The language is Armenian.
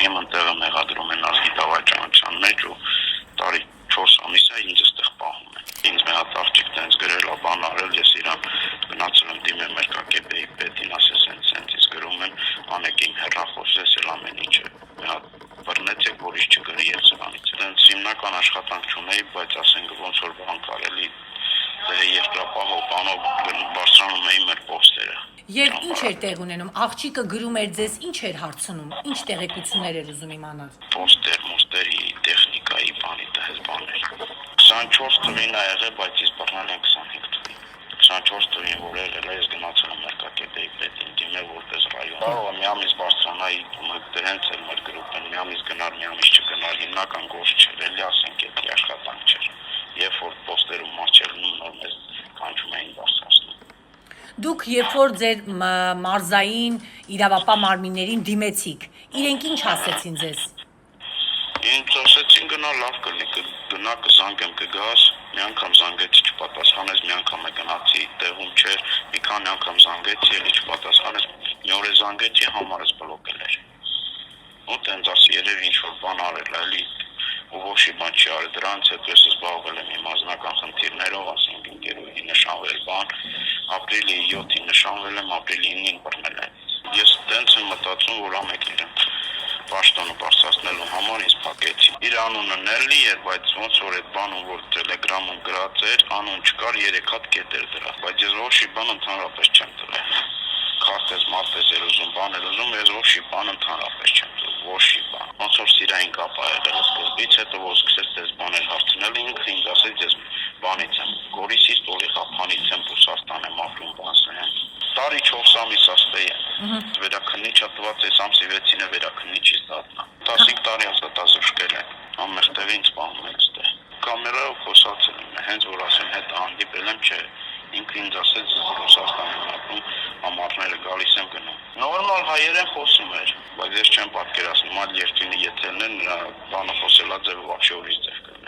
Իմ ընտեղը մեղադրում են ազգի դավաճանության մեջ ու տարի 4 ամիս է ինձ այստեղ պահում են։ Ինձ մի հատ աղջիկ տենց գրել է բան արել, ես իրան գնացել եմ դիմել մեր կակեպեի պետին, ասես սենց ինձ գրում են, անեք իմ հեռախոսս, էլ ամեն ինչը։ Մի հատ բռնեցեք, որ ինչ չգրի ես սրանից։ Տենց հիմնական աշխատանք չունեի, բայց ասենք ոնց որ բան կարելի երկրապահով բանով բարձրանում էի մեր պոստերը։ Եվ ինչ էր տեղ ունենում, աղջիկը գրում էր ձեզ, ինչ էր հարցնում, ինչ տեղեկություններ էր ուզում իմանալ։ Պոստեր, մոստերի, տեխնիկայի, բանի դες բաներ։ 24 թվին ա եղել, բայց ես բռնել եմ 25 թվին։ 24 թվին որ եղել է, ես գնացել եմ մեր կակեպեի պետին դիմել որպես ռայոն։ Կարող է մի ամիս բարձրանայի, հենց էլ մեր գրուպն մի ամիս գնար, մի ամիս չգնար, հիմնական գործ չէր, էլի ասենք էլի աշխատանք չէր։ Երբ որ պոստերում մաչելն ու նոր մեզ կանչում էին բարձրացնում։ Դուք երբ որ ձեր մարզային իրավապահ մարմիններին դիմեցիք, իրենք ինչ ասեցին ձեզ։ Ինձ ասեցին գնա լավ կլինի, գնա կզանգեմ կգաս, մի անգամ զանգեցի չպատասխանեց, մի անգամ է գնացի, տեղում չէր, մի քանի անգամ զանգեցի, էլի չպատասխանեց, մի օր է զանգեցի, համարս բլոկել էր։ Ու տենց ասի երևի ինչ որ բան արել է, էլի ու ոչի բան չի արել, դրանից հետո ես զբաղվել եմ իմ անձնական խնդիրներով, ասենք ընկերուհի նշանվել բան, ապրիլի 7-ին նշանվել եմ, ապրիլի 9-ին բռնել են։ Ես տենց եմ մտածում, որ ամեկ իրեն պաշտոնը բարձրացնելու համար ինձ փակեցին։ Իր անունը Նելլի էր, բայց ոնց որ այդ բանը որ Telegram-ում գրած էր, անուն չկար, 3 հատ կետ էր դրա, բայց ես ոչի բան ընդհանրապես չեմ տվել։ Քարտեզ, մարտեզ էր ուզում, բան էր ուզում, ես ոչի բան ընդհանրապես չեմ տվել, ոչի բան։ Ոնց որ սիրային կապ ա եղել սկզբից, հետո որ սկսեց դες բաներ հարցնել, ինքը ինձ ասեց ես բանից եմ, Գորիսի ստոլի խափանից եմ, Բուսարտան եմ ապրում, բանսեն։ Տարի 4 ամիս աստեի եմ։ Վերաքննիչը տված էս ամսի 6-ին է վերաքննիչից դառնա։ 15 տարի ազատազրկել են, ամերտեղի ինձ պահում են ստեղ։ Կամերայով խոսացել եմ, հենց որ ասեմ հետ հանդիպել եմ, չէ, ինքը ինձ ասեց Ռուսաստանում ապրում, ամառները գալիս եմ գնում։ Նորմալ հայերեն խոսում էր, բայց ես չեմ պատկերացնում, այլ երկրի եթերն են, նրա բանը խոսելա ձևը вообще ուրիշ ձև կա։